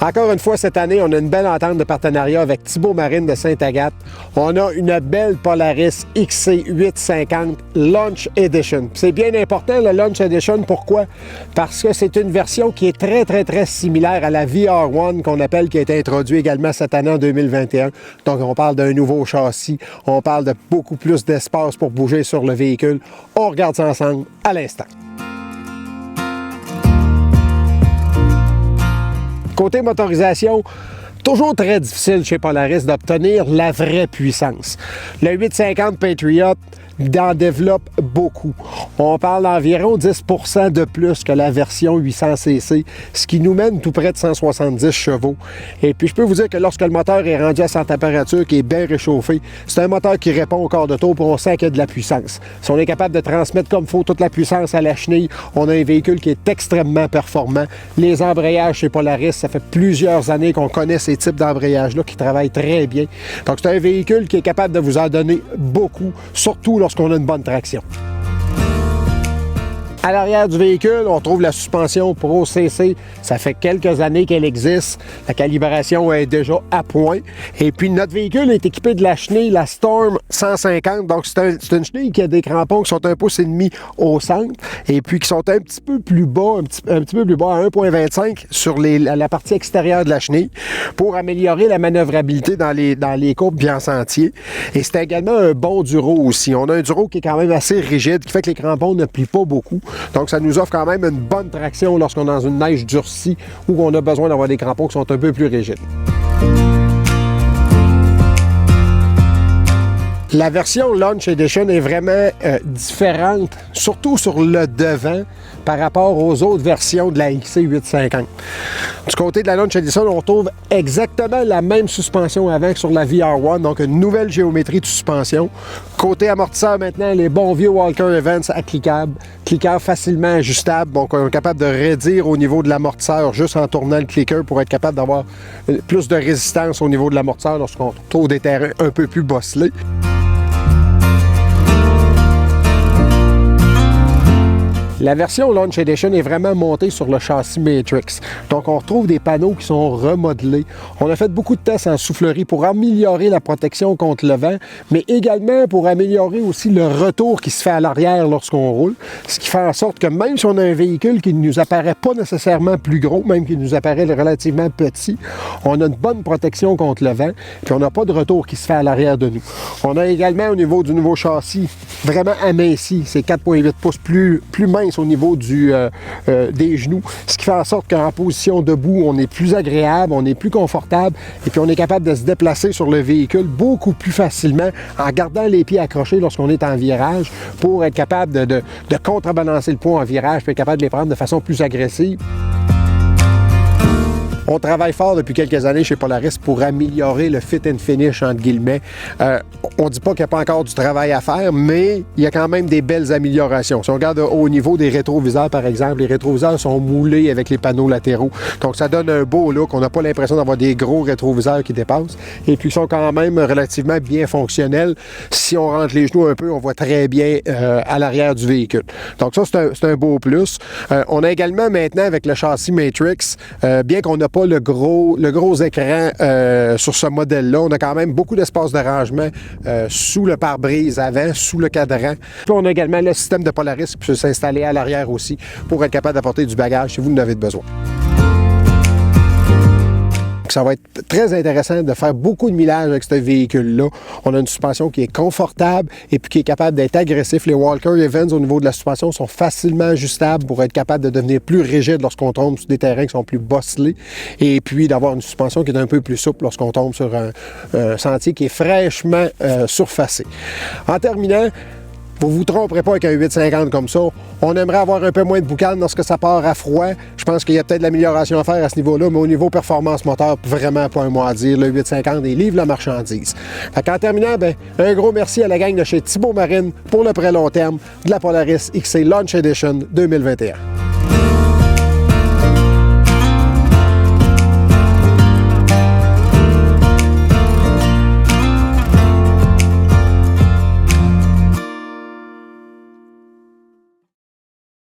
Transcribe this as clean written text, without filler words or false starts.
Encore une fois, cette année, on a une belle entente de partenariat avec Thibault Marine de Sainte-Agathe. On a une belle Polaris XC850 Launch Edition. C'est bien important, le Launch Edition. Pourquoi? Parce que c'est une version qui est très similaire à la VR1 qu'on appelle, qui a été introduite également cette année en 2021. Donc, on parle d'un nouveau châssis. On parle de beaucoup plus d'espace pour bouger sur le véhicule. On regarde ça ensemble à l'instant. Côté motorisation, toujours très difficile chez Polaris d'obtenir la vraie puissance. Le 850 Patriot en développe beaucoup. On parle d'environ 10% de plus que la version 800cc, ce qui nous mène tout près de 170 chevaux. Et puis, je peux vous dire que lorsque le moteur est rendu à sa température, qui est bien réchauffé, c'est un moteur qui répond au quart de tour, puis on sent qu'il y a de la puissance. Si on est capable de transmettre comme il faut toute la puissance à la chenille, on a un véhicule qui est extrêmement performant. Les embrayages chez Polaris, ça fait plusieurs années qu'on connaît ces types d'embrayages-là qui travaillent très bien. Donc, c'est un véhicule qui est capable de vous en donner beaucoup, surtout lorsqu'on a une bonne traction. À l'arrière du véhicule, on trouve la suspension Pro CC. Ça fait quelques années qu'elle existe. La calibration est déjà à point. Et puis, notre véhicule est équipé de la chenille, la Storm 150. Donc, c'est une chenille qui a des crampons qui sont 1,5 pouces au centre et puis qui sont un petit peu plus bas, un petit peu plus bas à 1,25 sur la partie extérieure de la chenille pour améliorer la manœuvrabilité dans les courbes bien en sentier. Et c'est également un bon duro aussi. On a un duro qui est quand même assez rigide, qui fait que les crampons ne plient pas beaucoup. Donc, ça nous offre quand même une bonne traction lorsqu'on est dans une neige durcie ou qu'on a besoin d'avoir des crampons qui sont un peu plus rigides. La version Launch Edition est vraiment différente, surtout sur le devant, par rapport aux autres versions de la XC850. Du côté de la Launch Edition, on retrouve exactement la même suspension avant que sur la VR1, donc une nouvelle géométrie de suspension. Côté amortisseur maintenant, les bons vieux Walker Evans à cliquables facilement ajustables, donc on est capable de raidir au niveau de l'amortisseur juste en tournant le clicker pour être capable d'avoir plus de résistance au niveau de l'amortisseur lorsqu'on trouve des terrains un peu plus bosselés. La version Launch Edition est vraiment montée sur le châssis Matrix. Donc, on retrouve des panneaux qui sont remodelés. On a fait beaucoup de tests en soufflerie pour améliorer la protection contre le vent, mais également pour améliorer aussi le retour qui se fait à l'arrière lorsqu'on roule. Ce qui fait en sorte que même si on a un véhicule qui ne nous apparaît pas nécessairement plus gros, même qui nous apparaît relativement petit, on a une bonne protection contre le vent, puis on n'a pas de retour qui se fait à l'arrière de nous. On a également au niveau du nouveau châssis vraiment aminci. C'est 4,8 pouces plus mince au niveau des genoux, ce qui fait en sorte qu'en position debout, on est plus agréable, on est plus confortable et puis on est capable de se déplacer sur le véhicule beaucoup plus facilement en gardant les pieds accrochés lorsqu'on est en virage pour être capable de contrebalancer le poids en virage puis être capable de les prendre de façon plus agressive. On travaille fort depuis quelques années chez Polaris pour améliorer le fit and finish, entre guillemets. On ne dit pas qu'il n'y a pas encore du travail à faire, mais il y a quand même des belles améliorations. Si on regarde au niveau des rétroviseurs, par exemple, les rétroviseurs sont moulés avec les panneaux latéraux. Donc, ça donne un beau look. On n'a pas l'impression d'avoir des gros rétroviseurs qui dépassent. Et puis, ils sont quand même relativement bien fonctionnels. Si on rentre les genoux un peu, on voit très bien à l'arrière du véhicule. Donc, ça, c'est un beau plus. On a également maintenant, avec le châssis Matrix, bien qu'on n'a pas le gros écran sur ce modèle-là. On a quand même beaucoup d'espace de rangement sous le pare-brise avant, sous le cadran. Puis on a également le système de Polaris qui peut s'installer à l'arrière aussi pour être capable d'apporter du bagage si vous en avez besoin. Ça va être très intéressant de faire beaucoup de millage avec ce véhicule-là. On a une suspension qui est confortable et puis qui est capable d'être agressif. Les Walker Evans au niveau de la suspension sont facilement ajustables pour être capable de devenir plus rigide lorsqu'on tombe sur des terrains qui sont plus bosselés et puis d'avoir une suspension qui est un peu plus souple lorsqu'on tombe sur un sentier qui est fraîchement surfacé. En terminant, vous ne vous tromperez pas avec un 850 comme ça. On aimerait avoir un peu moins de boucan lorsque ça part à froid. Je pense qu'il y a peut-être de l'amélioration à faire à ce niveau-là, mais au niveau performance moteur, vraiment pas un mot à dire. Le 850, il livre la marchandise. En terminant, un gros merci à la gang de chez Thibault Marine pour le prêt long terme de la Polaris XC Launch Edition 2021.